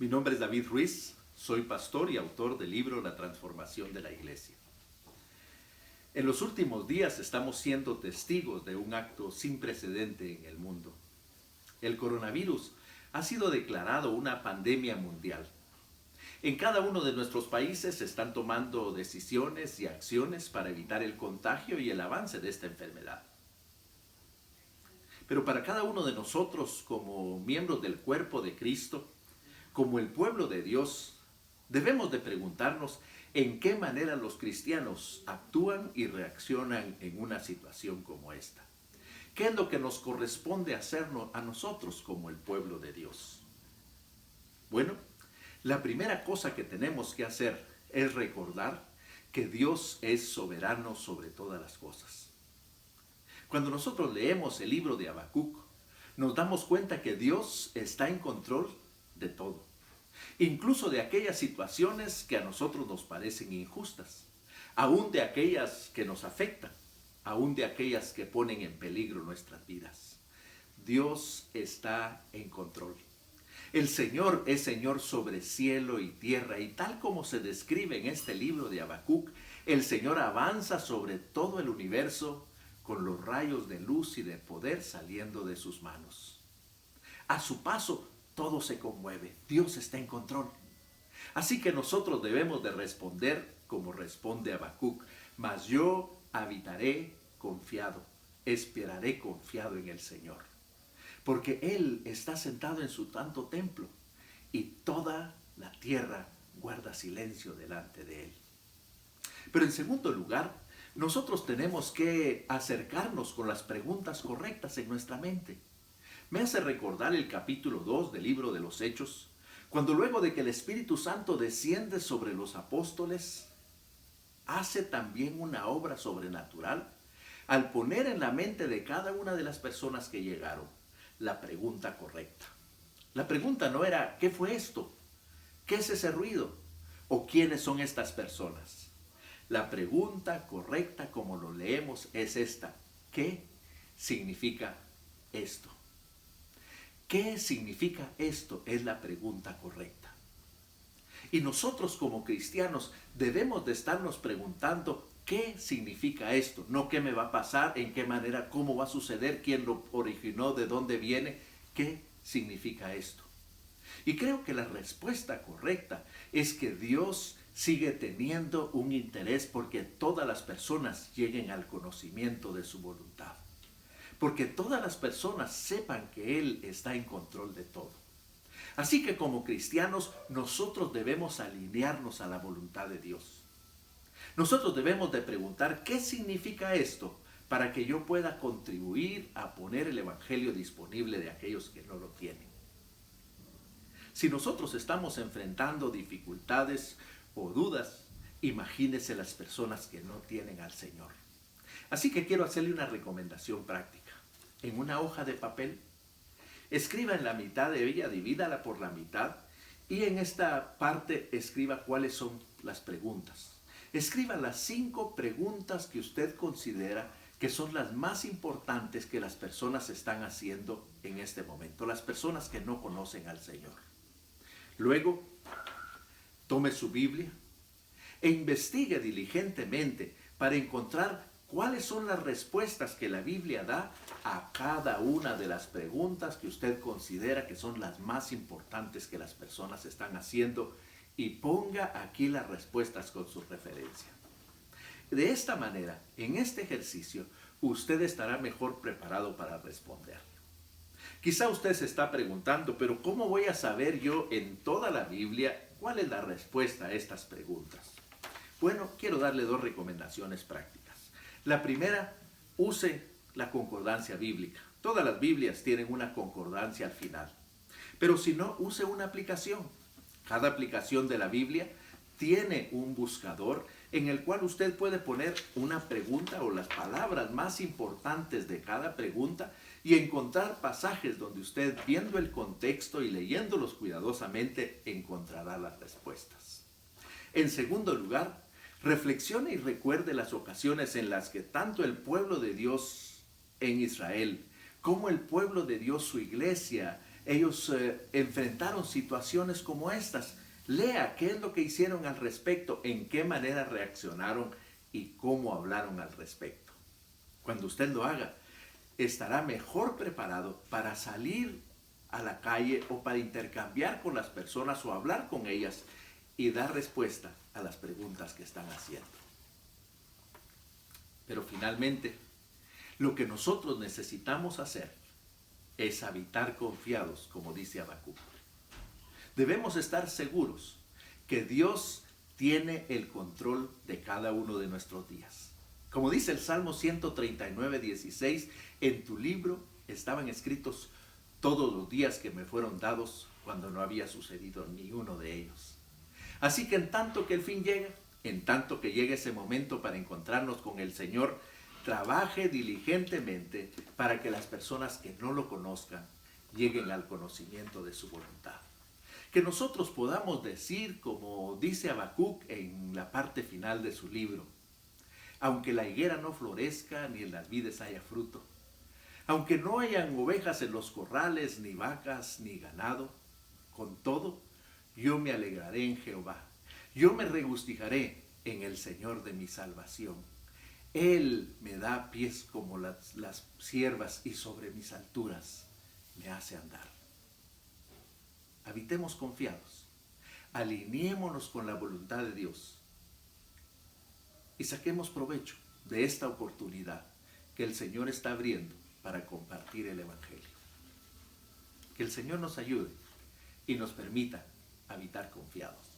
Mi nombre es David Ruiz, soy pastor y autor del libro La transformación de la iglesia. En los últimos días estamos siendo testigos de un acto sin precedente en el mundo. El coronavirus ha sido declarado una pandemia mundial. En cada uno de nuestros países se están tomando decisiones y acciones para evitar el contagio y el avance de esta enfermedad. Pero para cada uno de nosotros, como miembros del cuerpo de Cristo, como el pueblo de Dios, debemos de preguntarnos en qué manera los cristianos actúan y reaccionan en una situación como esta. ¿Qué es lo que nos corresponde hacernos a nosotros como el pueblo de Dios? Bueno, la primera cosa que tenemos que hacer es recordar que Dios es soberano sobre todas las cosas. Cuando nosotros leemos el libro de Habacuc, nos damos cuenta que Dios está en control de todo, incluso de aquellas situaciones que a nosotros nos parecen injustas, aún de aquellas que nos afectan, aún de aquellas que ponen en peligro nuestras vidas. Dios está en control. El Señor es Señor sobre cielo y tierra, y tal como se describe en este libro de Habacuc, el Señor avanza sobre todo el universo con los rayos de luz y de poder saliendo de sus manos. A su paso, todo se conmueve. Dios está en control. Así que nosotros debemos de responder como responde Habacuc: mas yo habitaré confiado, esperaré confiado en el Señor. Porque Él está sentado en su santo templo y toda la tierra guarda silencio delante de Él. Pero en segundo lugar, nosotros tenemos que acercarnos con las preguntas correctas en nuestra mente. Me hace recordar el capítulo 2 del libro de los Hechos, cuando luego de que el Espíritu Santo desciende sobre los apóstoles, hace también una obra sobrenatural al poner en la mente de cada una de las personas que llegaron la pregunta correcta. La pregunta no era ¿qué fue esto? ¿Qué es ese ruido? ¿O quiénes son estas personas? La pregunta correcta, como lo leemos, es esta: ¿qué significa esto? ¿Qué significa esto? Es la pregunta correcta. Y nosotros como cristianos debemos de estarnos preguntando ¿qué significa esto? No qué me va a pasar, en qué manera, cómo va a suceder, quién lo originó, de dónde viene. ¿Qué significa esto? Y creo que la respuesta correcta es que Dios sigue teniendo un interés porque todas las personas lleguen al conocimiento de su voluntad. Porque todas las personas sepan que Él está en control de todo. Así que como cristianos nosotros debemos alinearnos a la voluntad de Dios. Nosotros debemos de preguntar ¿qué significa esto? Para que yo pueda contribuir a poner el evangelio disponible de aquellos que no lo tienen. Si nosotros estamos enfrentando dificultades o dudas, imagínese las personas que no tienen al Señor. Así que quiero hacerle una recomendación práctica. En una hoja de papel, escriba en la mitad de ella, divídala por la mitad, y en esta parte escriba cuáles son las preguntas. Escriba las 5 preguntas que usted considera que son las más importantes que las personas están haciendo en este momento, las personas que no conocen al Señor. Luego, tome su Biblia e investigue diligentemente para encontrar cuáles son las respuestas que la Biblia da a cada una de las preguntas que usted considera que son las más importantes que las personas están haciendo, y ponga aquí las respuestas con su referencia. De esta manera, en este ejercicio, usted estará mejor preparado para responder. Quizá usted se está preguntando, pero ¿cómo voy a saber yo en toda la Biblia cuál es la respuesta a estas preguntas? Bueno, quiero darle 2 recomendaciones prácticas. La primera, use la concordancia bíblica. Todas las Biblias tienen una concordancia al final. Pero si no, use una aplicación. Cada aplicación de la Biblia tiene un buscador en el cual usted puede poner una pregunta o las palabras más importantes de cada pregunta y encontrar pasajes donde usted, viendo el contexto y leyéndolos cuidadosamente, encontrará las respuestas. En segundo lugar, reflexione y recuerde las ocasiones en las que tanto el pueblo de Dios en Israel como el pueblo de Dios, su iglesia, Ellos enfrentaron situaciones como estas. Lea qué es lo que hicieron al respecto, en qué manera reaccionaron y cómo hablaron al respecto. Cuando usted lo haga, estará mejor preparado para salir a la calle o para intercambiar con las personas o hablar con ellas y dar respuesta a las preguntas que están haciendo. Pero finalmente, lo que nosotros necesitamos hacer es habitar confiados, como dice Habacuc. Debemos estar seguros que Dios tiene el control de cada uno de nuestros días. Como dice el Salmo 139, 16, en tu libro estaban escritos todos los días que me fueron dados cuando no había sucedido ni uno de ellos. Así que en tanto que el fin llega, en tanto que llegue ese momento para encontrarnos con el Señor, trabaje diligentemente para que las personas que no lo conozcan lleguen al conocimiento de su voluntad. Que nosotros podamos decir, como dice Habacuc en la parte final de su libro, aunque la higuera no florezca ni en las vides haya fruto, aunque no hayan ovejas en los corrales, ni vacas, ni ganado, con todo, yo me alegraré en Jehová. Yo me regocijaré en el Señor de mi salvación. Él me da pies como las ciervas y sobre mis alturas me hace andar. Habitemos confiados. Alineémonos con la voluntad de Dios y saquemos provecho de esta oportunidad que el Señor está abriendo para compartir el Evangelio. Que el Señor nos ayude y nos permita habitar confiados.